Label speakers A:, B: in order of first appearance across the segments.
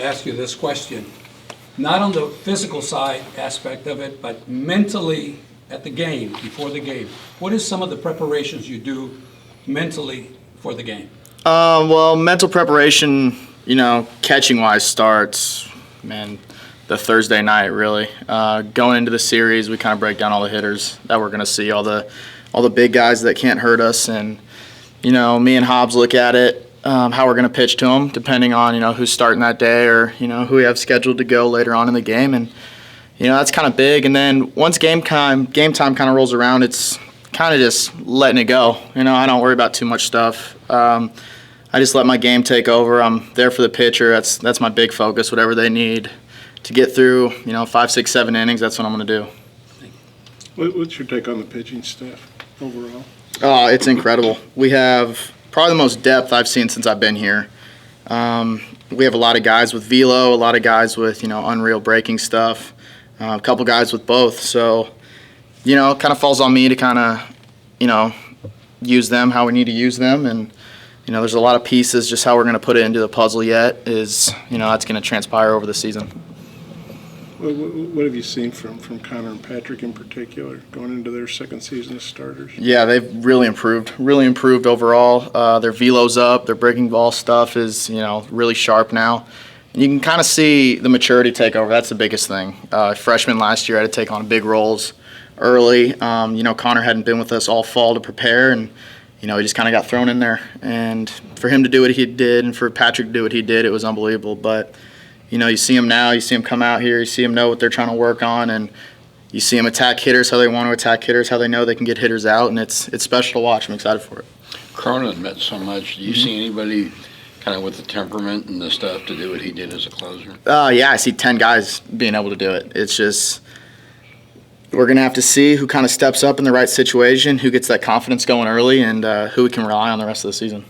A: ask you this question. Not on the physical side aspect of it, but mentally at the game, before the game. What is some of the preparations you do mentally for the game?
B: Well, mental preparation, catching-wise starts, the Thursday night, really. Going into the series, we kind of break down all the hitters that we're going to see, all the big guys that can't hurt us. And, me and Hobbs look at it, how we're going to pitch to them, depending on, who's starting that day or, who we have scheduled to go later on in the game. And, that's kind of big. And then once game time kind of rolls around, it's kind of just letting it go. I don't worry about too much stuff. I just let my game take over. I'm there for the pitcher. That's my big focus. Whatever they need to get through, 5, 6, 7 innings, that's what I'm going to do.
C: What's your take on the pitching staff overall?
B: Oh, it's incredible. We have probably the most depth I've seen since I've been here. We have a lot of guys with velo, a lot of guys with, unreal breaking stuff, a couple guys with both. So, it kind of falls on me to kind of, use them how we need to use them. And, there's a lot of pieces. Just how we're going to put it into the puzzle yet is, that's going to transpire over the season.
C: What have you seen from Connor and Patrick in particular going into their second season as starters?
B: Yeah, they've really improved overall. Their velo's up. Their breaking ball stuff is, really sharp now. And you can kind of see the maturity take over. That's the biggest thing. Freshman last year had to take on big roles early. Connor hadn't been with us all fall to prepare, and he just kind of got thrown in there. And for him to do what he did and for Patrick to do what he did, it was unbelievable. But, you see him now, you see him come out here, you see him know what they're trying to work on, and you see him attack hitters how they want to attack hitters, how they know they can get hitters out, and it's special to watch. I'm excited for it.
D: Cronin met so much. Do you see anybody kind of with the temperament and the stuff to do what he did as a closer?
B: Yeah, I see 10 guys being able to do it. It's just we're going to have to see who kind of steps up in the right situation, who gets that confidence going early, and who we can rely on the rest of the season.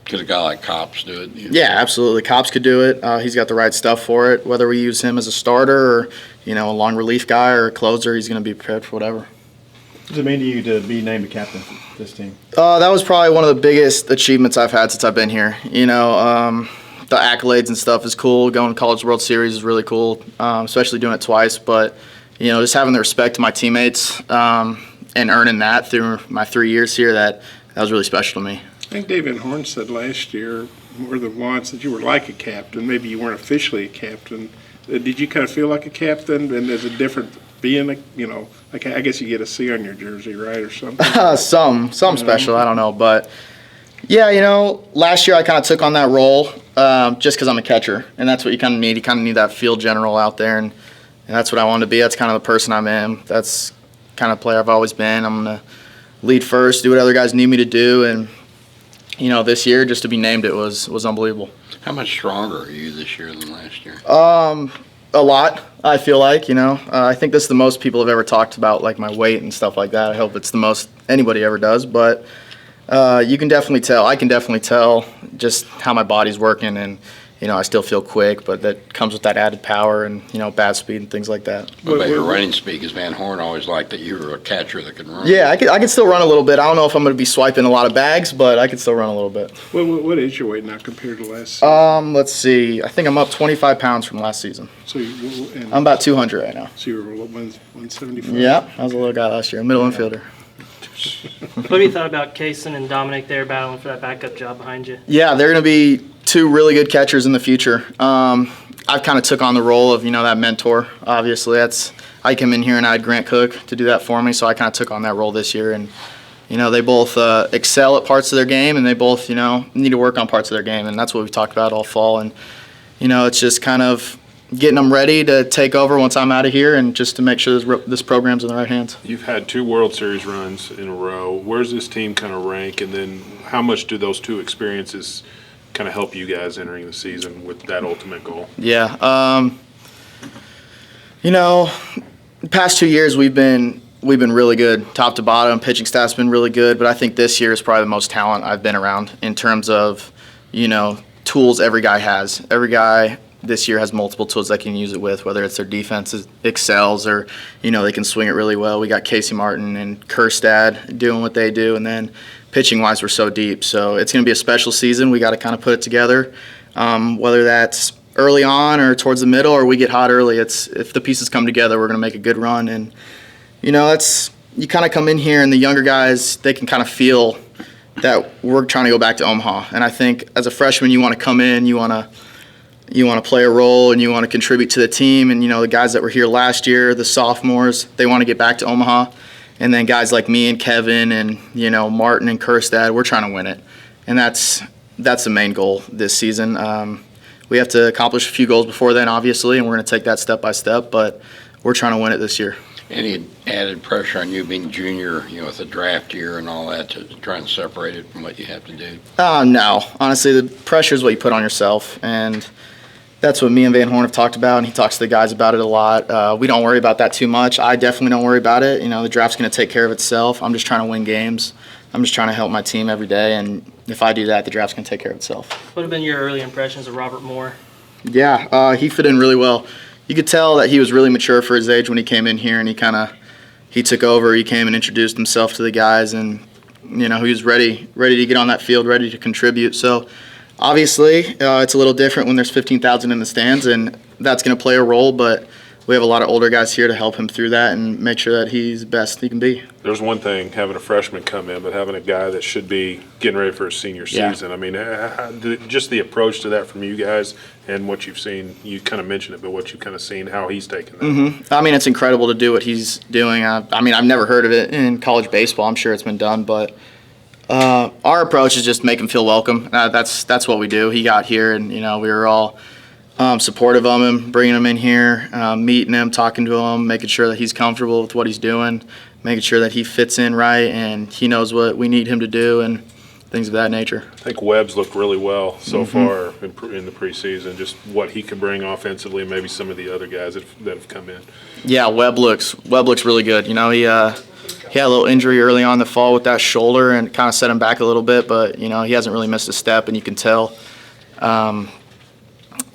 D: Could a guy like Cops do it?
B: Yeah, absolutely. Cops could do it. He's got the right stuff for it. Whether we use him as a starter or, a long relief guy or a closer, he's going to be prepared for whatever.
E: What does it mean to you to be named a captain for this team?
B: That was probably one of the biggest achievements I've had since I've been here. The accolades and stuff is cool. Going to College World Series is really cool, especially doing it twice. But, just having the respect of my teammates and earning that through my 3 years here, that was really special to me.
C: I think David Horn said last year, more than once, that you were like a captain. Maybe you weren't officially a captain. Did you kind of feel like a captain? And there's a different being, like I guess you get a C on your jersey, right, or something?
B: Some special, I don't know. But, yeah, last year I kind of took on that role just because I'm a catcher. And that's what you kind of need. You kind of need that field general out there. And that's what I wanted to be. That's kind of the person I'm in. That's kind of player I've always been. I'm going to lead first, do what other guys need me to do. And, this year, just to be named it was unbelievable.
D: How much stronger are you this year than last year?
B: A lot, I feel like, I think this is the most people have ever talked about, like my weight and stuff like that. I hope it's the most anybody ever does, but you can definitely tell. I can definitely tell just how my body's working, and, I still feel quick, but that comes with that added power and, bat speed and things like that.
D: What about your running speed? Because Van Horn always liked that you were a catcher that could run.
B: Yeah, I could still run a little bit. I don't know if I'm going to be swiping a lot of bags, but I could still run a little bit.
C: What is your weight now compared to last season?
B: Let's see. I think I'm up 25 pounds from last season. I'm about 200 right now.
C: So you were 175?
B: Yeah, I was a little guy last year, middle infielder.
F: What have you thought about Kaysen and Dominic there battling for that backup job behind you?
B: Yeah, they're going to be two really good catchers in the future. I've kind of took on the role of, that mentor, obviously. I came in here and I had Grant Cook to do that for me, so I kind of took on that role this year. And, they both excel at parts of their game, and they both, need to work on parts of their game, and that's what we've talked about all fall. And, it's just kind of getting them ready to take over once I'm out of here and just to make sure this program's in the right hands.
G: You've had 2 World Series runs in a row. Where's this team kind of rank, and then how much do those 2 experiences kind of help you guys entering the season with that ultimate goal?
B: Yeah. The past 2 years we've been really good, top to bottom. Pitching staff's been really good, but I think this year is probably the most talent I've been around in terms of, tools every guy has. Every guy this year has multiple tools they can use it with, whether it's their defense excels or, they can swing it really well. We got Casey Martin and Kerstad doing what they do, and then pitching-wise, we're so deep. So it's going to be a special season. We got to kind of put it together, whether that's early on or towards the middle, or we get hot early. It's if the pieces come together, we're going to make a good run. And that's you kind of come in here, and the younger guys, they can kind of feel that we're trying to go back to Omaha. And I think as a freshman, you want to come in, you want to play a role, and you want to contribute to the team. And the guys that were here last year, the sophomores, they want to get back to Omaha. And then guys like me and Kevin and Martin and Kerstad, we're trying to win it. And that's the main goal this season. We have to accomplish a few goals before then, obviously, and we're going to take that step by step. But we're trying to win it this year.
D: Any added pressure on you being junior, with the draft year and all that, to try and separate it from what you have to do?
B: No. Honestly, the pressure is what you put on yourself, and that's what me and Van Horn have talked about, and he talks to the guys about it a lot. We don't worry about that too much. I definitely don't worry about it. The draft's going to take care of itself. I'm just trying to win games. I'm just trying to help my team every day, and if I do that, the draft's going to take care of itself.
F: What have been your early impressions of Robert Moore?
B: Yeah, he fit in really well. You could tell that he was really mature for his age when he came in here, and he took over. He came and introduced himself to the guys, and he was ready to get on that field, ready to contribute. So obviously, it's a little different when there's 15,000 in the stands, and that's going to play a role. But we have a lot of older guys here to help him through that and make sure that he's the best he can be.
G: There's one thing having a freshman come in, but having a guy that should be getting ready for his senior
B: Yeah.
G: season. I mean, just the approach to that from you guys and what you've seen. You kind of mentioned it, but what you've kind of seen, how he's taken that.
B: Mm-hmm. I mean, it's incredible to do what he's doing. I mean, I've never heard of it in college baseball. I'm sure it's been done, but our approach is just make him feel welcome. That's what we do. He got here, and we were all supportive of him, bringing him in here, meeting him, talking to him, making sure that he's comfortable with what he's doing, making sure that he fits in right and he knows what we need him to do and things of that nature.
G: I think Webb's looked really well so far in the preseason, just what he can bring offensively and maybe some of the other guys that have come in.
B: Yeah, Webb looks really good. He had a little injury early on in the fall with that shoulder and kind of set him back a little bit, but he hasn't really missed a step, and you can tell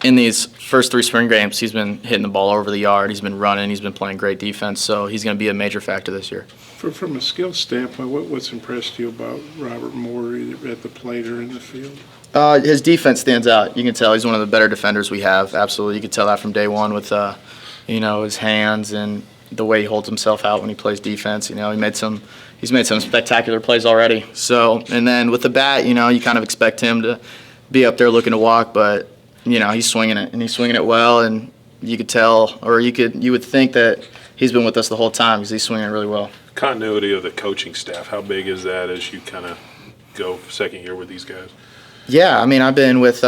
B: in these first 3 spring games he's been hitting the ball over the yard, he's been running, he's been playing great defense, so he's going to be a major factor this year.
C: From a skill standpoint, what's impressed you about Robert Moore, either at the plate or in the field?
B: His defense stands out. You can tell he's one of the better defenders we have. Absolutely, you can tell that from day one with his hands and the way he holds himself out when he plays defense. He's made some spectacular plays already. So, and then with the bat, you kind of expect him to be up there looking to walk, but he's swinging it, and he's swinging it well, and you could tell, or you would think that he's been with us the whole time because he's swinging it really well.
G: Continuity of the coaching staff, how big is that as you kind of go second year with these guys?
B: Yeah, I mean, I've been with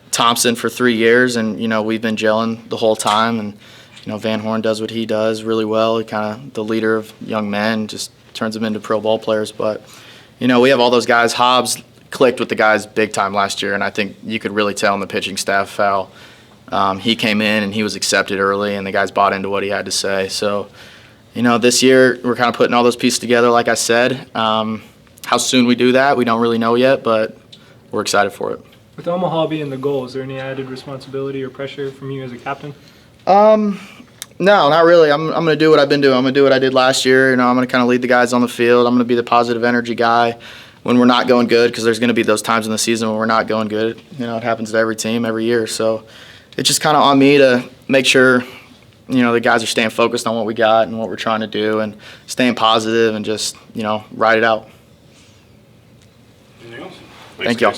B: Thompson for 3 years, and we've been gelling the whole time, and Van Horn does what he does really well. He kind of the leader of young men, just turns them into pro ball players. But we have all those guys. Hobbs clicked with the guys big time last year, and I think you could really tell in the pitching staff how he came in and he was accepted early, and the guys bought into what he had to say. So this year we're kind of putting all those pieces together, like I said. How soon we do that, we don't really know yet, but we're excited for it.
H: With Omaha being the goal, is there any added responsibility or pressure from you as a captain?
B: No, not really. I'm going to do what I've been doing. I'm going to do what I did last year. I'm going to kind of lead the guys on the field. I'm going to be the positive energy guy when we're not going good, because there's going to be those times in the season when we're not going good. It happens to every team every year. So it's just kind of on me to make sure the guys are staying focused on what we got and what we're trying to do and staying positive and just ride it out.
G: Anything else?
B: Thank y'all.